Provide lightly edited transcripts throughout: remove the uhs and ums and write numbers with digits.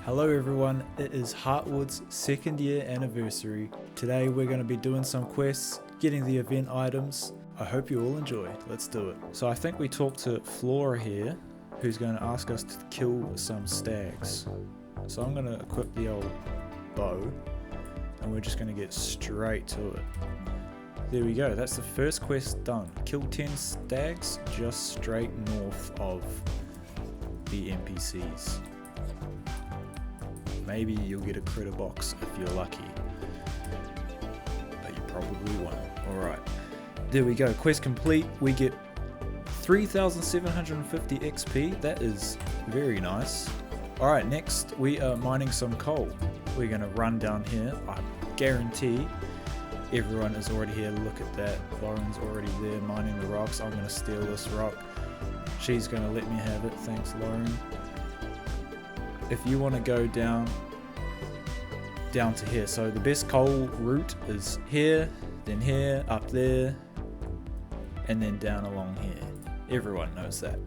Hello everyone, it is Heartwood's second year anniversary. Today we're going to be doing some quests, getting the event items. I hope you all enjoy, let's do it. So I think we talked to Flora here, who's going to ask us to kill some stags. So I'm going to equip the old bow, and we're just going to get straight to it. There we go, that's the first quest done. Kill 10 stags just straight north of the NPCs. Maybe you'll get a critter box if you're lucky, but you probably won't. Alright, there we go, quest complete. We get 3,750 XP, that is very nice. Alright, next we are mining some coal. We're going to run down here. I guarantee everyone is already here. Look at that, Lauren's already there mining the rocks. I'm going to steal this rock. She's going to let me have it, thanks Lauren. If you want to go down to here, so the best coal route is here, then here, up there, and then down along here. Everyone knows that.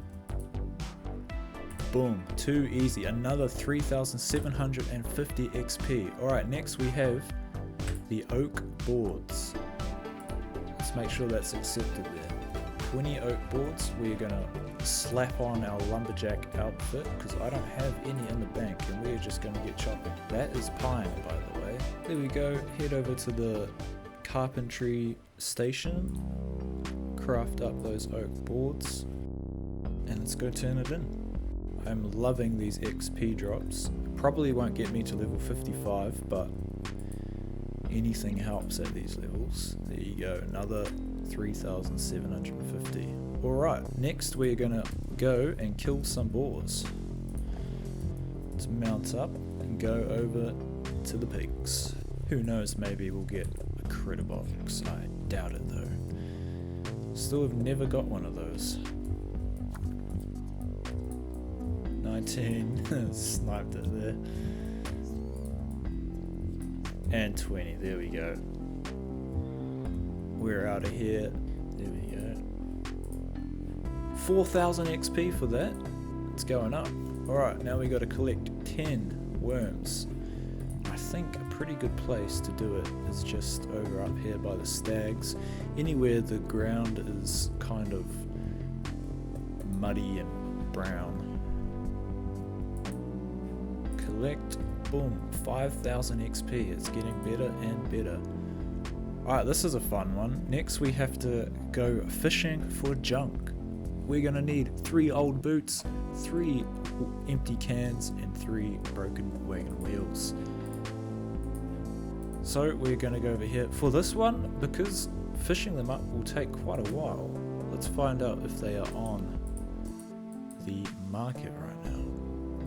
Boom, too easy. Another 3,750 XP. Alright, next we have the oak boards. Let's make sure that's accepted there. 20 oak boards. We're gonna slap on our lumberjack outfit because I don't have any in the bank, and we're just gonna get chopping. That is pine, by the way. There we go. Head over to the carpentry station, craft up those oak boards, and let's go turn it in. I'm loving these XP drops. Probably won't get me to level 55, but anything helps at these levels. There you go, another 3,750. Alright, next we're gonna go and kill some boars. Let's mount up and go over to the pigs. Who knows, maybe we'll get a critter box. I doubt it though. Still have never got one of those. 19, sniped it there. And 20, there we go. We're out of here. There we go. 4,000 XP for that. It's going up. Alright, now we got to collect 10 worms. I think a pretty good place to do it is just over up here by the stags. Anywhere the ground is kind of muddy and brown. Collect, boom, 5,000 XP. It's getting better and better. Alright, this is a fun one. Next we have to go fishing for junk. We're gonna need 3 old boots, 3 empty cans, and 3 broken wagon wheels. So we're gonna go over here. For this one, because fishing them up will take quite a while, let's find out if they are on the market right now.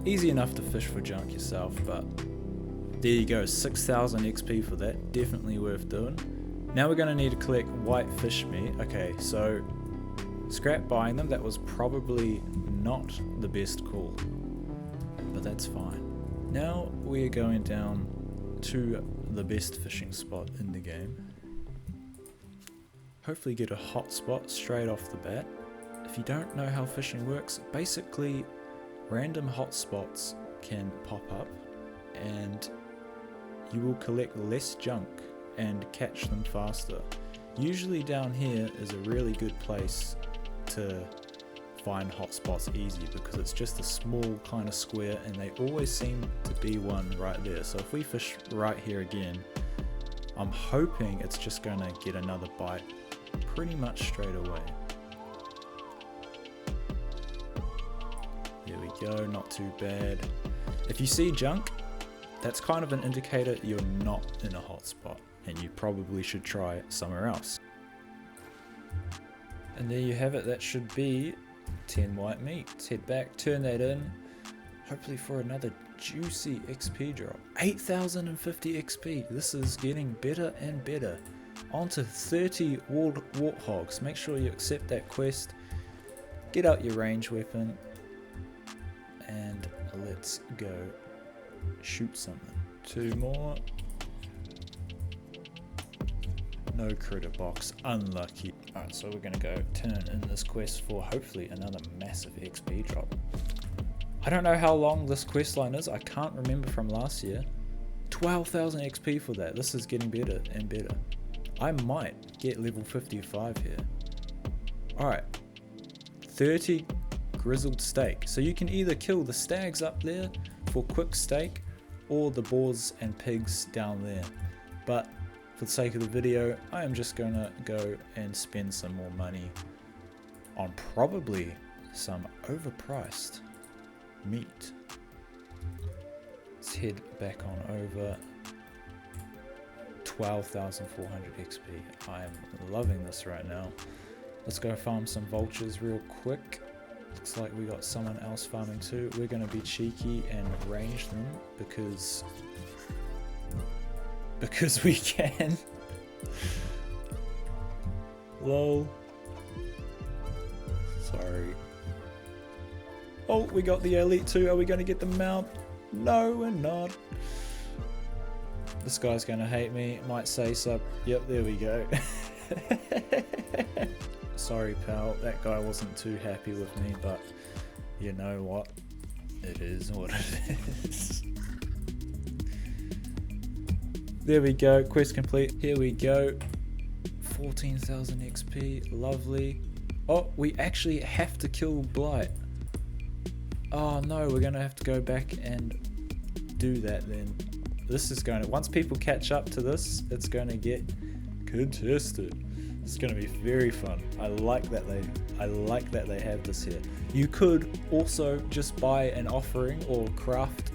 Easy enough to fish for junk yourself, but there you go, 6,000 XP for that. Definitely worth doing. Now we're going to need to collect white fish meat. Okay, so scrap buying them. That was probably not the best call, but that's fine. Now we're going down to the best fishing spot in the game. Hopefully get a hot spot straight off the bat. If you don't know how fishing works, basically random hot spots can pop up and you will collect less junk and catch them faster. Usually down here is a really good place to find hot spots easy because it's just a small kind of square and they always seem to be one right there. So if we fish right here again, I'm hoping it's just going to get another bite pretty much straight away. There we go, not too bad. If you see junk, that's kind of an indicator you're not in a hot spot and you probably should try somewhere else. And there you have it, that should be 10 white meat. Let's head back, turn that in, hopefully for another juicy XP drop. 8,050 XP, this is getting better and better. On to 30 Warthogs, make sure you accept that quest, get out your range weapon, and let's go shoot something. 2 more. No critter box, unlucky. Alright, so we're gonna go turn in this quest for hopefully another massive XP drop. I don't know how long this quest line is. I can't remember from last year. 12,000 XP for that. This is getting better and better. I might get level 55 here. Alright. 30 grizzled steak. So you can either kill the stags up there for quick steak or the boars and pigs down there. But for the sake of the video, I am just going to go and spend some more money on probably some overpriced meat. Let's head back on over. 12,400 XP. I am loving this right now. Let's go farm some vultures real quick. Looks like we got someone else farming too. We're going to be cheeky and range them because we can. Lol. Sorry. Oh, we got the elite too. Are we going to get the mount? No, we're not. This guy's going to hate me. Might say sub. Yep, there we go. Sorry, pal. That guy wasn't too happy with me, but you know what? It is what it is. There we go. Quest complete. Here we go. 14,000 XP. Lovely. Oh, we actually have to kill blight. Oh no, we're going to have to go back and do that then. This is going to, once people catch up to this, it's going to get contested. It's going to be very fun. I like that they have this here. You could also just buy an offering or craft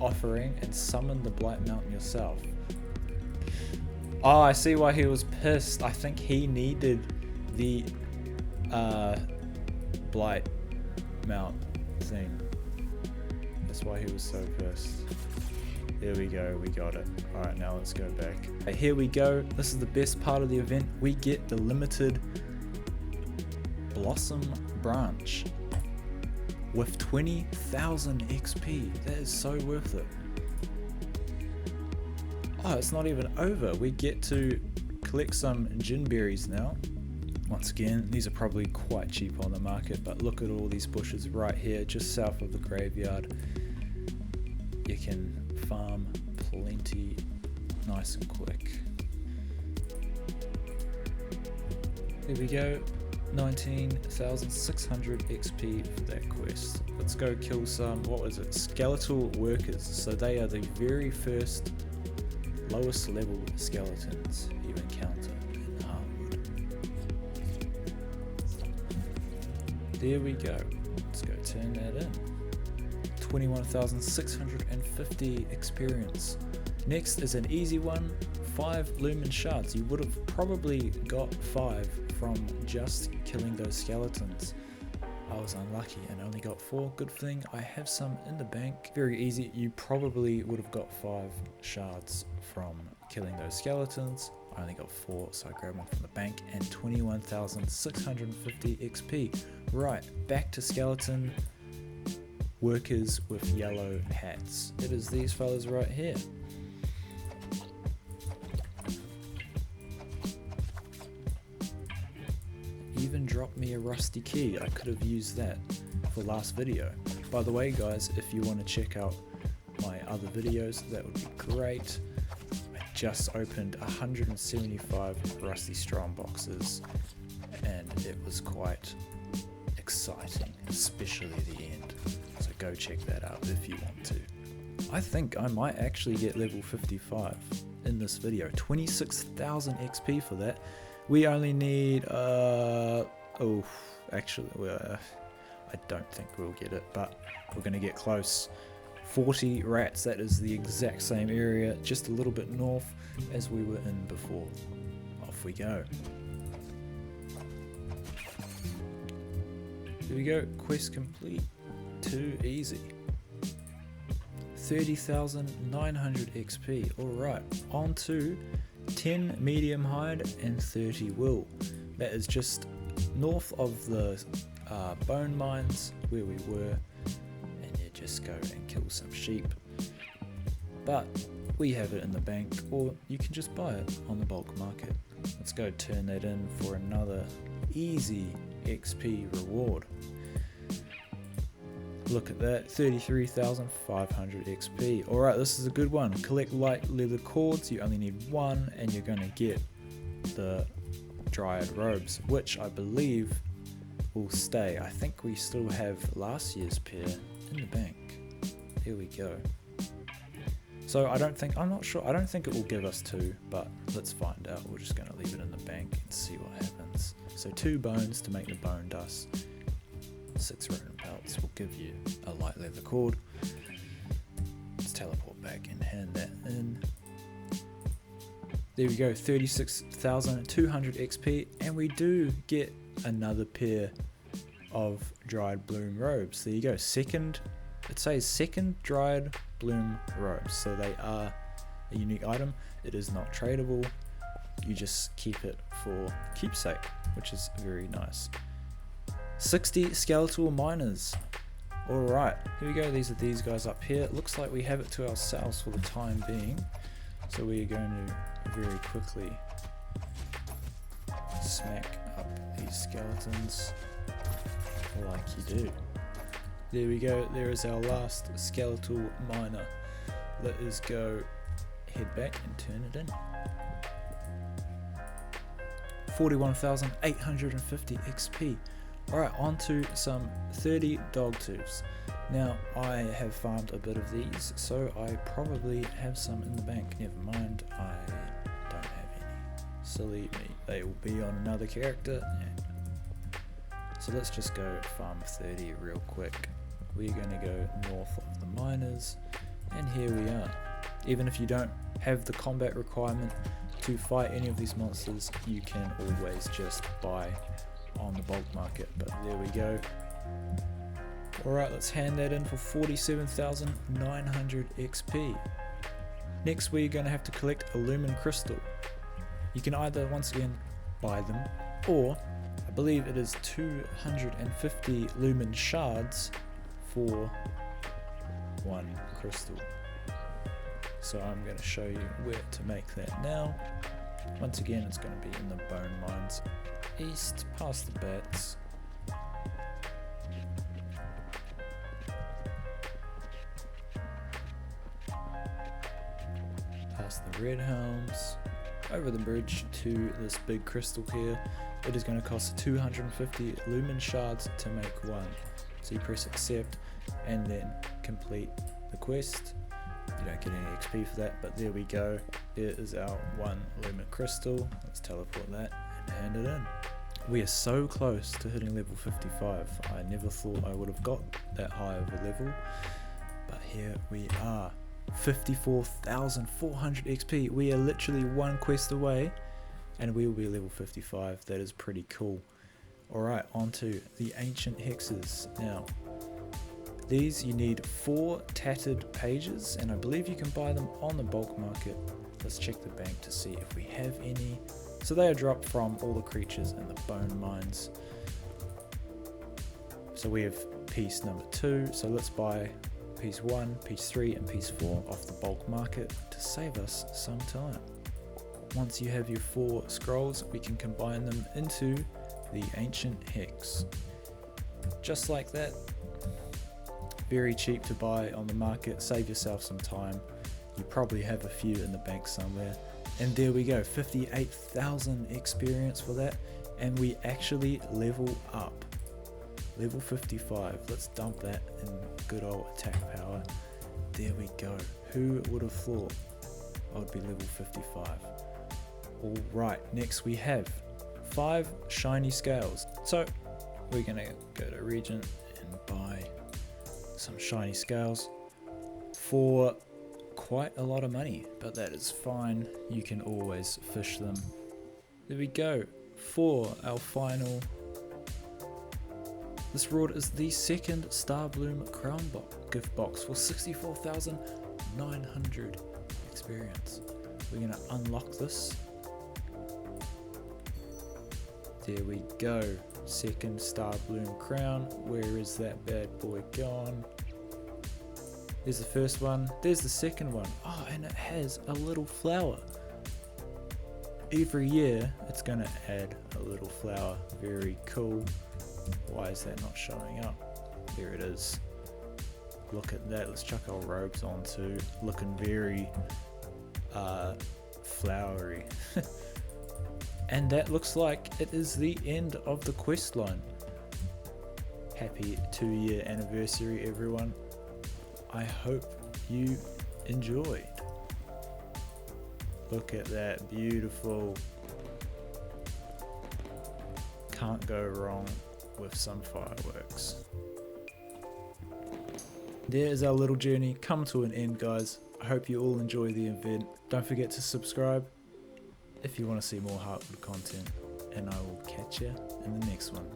offering and summon the blight mountain yourself. Oh, I see why he was pissed. I think he needed the blight mount thing. That's why he was so pissed. There we go, we got it. Alright, now let's go back. Okay, here we go. This is the best part of the event. We get the limited Blossom Branch with 20,000 XP. That is so worth it. Oh, it's not even over. We get to collect some gin berries now. Once again, these are probably quite cheap on the market, but look at all these bushes right here, just south of the graveyard. You can farm plenty, nice and quick. There we go, 19,600 XP for that quest. Let's go kill some, what was it, skeletal workers. So they are the very first lowest level skeletons you encounter in Heartwood. There we go, let's go turn that in. 21,650 experience. Next is an easy one, 5 Lumen shards. You would have probably got 5 from just killing those skeletons. I was unlucky and only got 4. Good thing I have some in the bank. Very easy. You probably would have got 5 shards from killing those skeletons. I only got 4, so I grabbed one from the bank, and 21,650 XP. Right, back to skeleton workers with yellow hats. It is these fellas right here. Even dropped me a rusty key. I could have used that for last video. By the way guys, if you want to check out my other videos, that would be great. I just opened 175 rusty strong boxes and it was quite exciting, especially the end. So go check that out if you want to. I think I might actually get level 55 in this video. 26,000 XP for that. We only need, I don't think we'll get it, but we're going to get close. 40 rats, that is the exact same area, just a little bit north as we were in before. Off we go. Here we go, quest complete. Too easy. 30,900 XP. Alright, on to 10 medium hide and 30 wool. That is just north of the bone mines where we were, and you just go and kill some sheep. But we have it in the bank, or you can just buy it on the bulk market. Let's go turn that in for another easy XP reward. Look at that, 33,500 XP. Alright, this is a good one. Collect light leather cords, you only need one, and you're going to get the dryad robes, which I believe will stay. I think we still have last year's pair in the bank. There we go. So I'm not sure, I don't think it will give us two, but let's find out. We're just going to leave it in the bank and see what happens. So 2 bones to make the bone dust. 6 rodent pelts will give you a light leather cord. Let's teleport back and hand that in. There we go, 36,200 XP, and we do get another pair of dried bloom robes. There you go, it says second dried bloom robes, so they are a unique item. It is not tradable, you just keep it for keepsake, which is very nice. 60 skeletal miners. Alright, here we go, these are these guys up here. It looks like we have it to ourselves for the time being, so we are going to very quickly smack up these skeletons like you do. There we go, there is our last skeletal miner. Let us go head back and turn it in. 41,850 XP. Alright, on to some 30 dog tooths. Now, I have farmed a bit of these, so I probably have some in the bank. Never mind, I don't have any. Silly me, they will be on another character. So let's just go farm 30 real quick. We're going to go north of the miners, and here we are. Even if you don't have the combat requirement to fight any of these monsters, you can always just buy on the bulk market, but there we go. Alright, let's hand that in for 47,900 XP. Next we're going to have to collect a Lumen crystal. You can either once again buy them, or I believe it is 250 Lumen shards for 1 crystal. So I'm going to show you where to make that now. Once again, it's going to be in the bone mines east, past the bats. Past the red helms, over the bridge to this big crystal here. It is going to cost 250 Lumen shards to make 1. So you press accept and then complete the quest. You don't get any XP for that, but there we go. There is our 1 Lumen crystal. Let's teleport that and hand it in. We are so close to hitting level 55. I never thought I would have got that high of a level, but here we are. 54,400 XP. We are literally 1 quest away and we will be level 55. That is pretty cool. Alright, on to the ancient hexes. Now, these you need 4 tattered pages, and I believe you can buy them on the bulk market. Let's check the bank to see if we have any. So they are dropped from all the creatures in the bone mines. So we have piece number 2, so let's buy piece 1, piece 3 and piece 4 off the bulk market to save us some time. Once you have your 4 scrolls, we can combine them into the ancient hex. Just like that. Very cheap to buy on the market, save yourself some time. You probably have a few in the bank somewhere. And there we go, 58,000 experience for that, and we actually level up. Level 55, let's dump that in good old attack power. There we go, who would have thought I would be level 55. Alright, next we have 5 shiny scales. So we're gonna go to Regent and buy some shiny scales for quite a lot of money, but that is fine, you can always fish them. There we go, for our final. This reward is the 2nd Starbloom Crown gift box for 64,900 experience. We're going to unlock this. There we go, 2nd Starbloom Crown. Where is that bad boy gone? There's the first one, there's the second one. Oh, and it has a little flower. Every year it's going to add a little flower. Very cool. Why is that not showing up? There it is. Look at that. Let's chuck our robes on too. Looking very flowery. And that looks like it is the end of the quest line. Happy 2-year anniversary, everyone. I hope you enjoyed. Look at that, beautiful. Can't go wrong with some fireworks. There is our little journey come to an end, guys. I hope you all enjoy the event. Don't forget to subscribe if you want to see more Heartwood content, and I will catch you in the next one.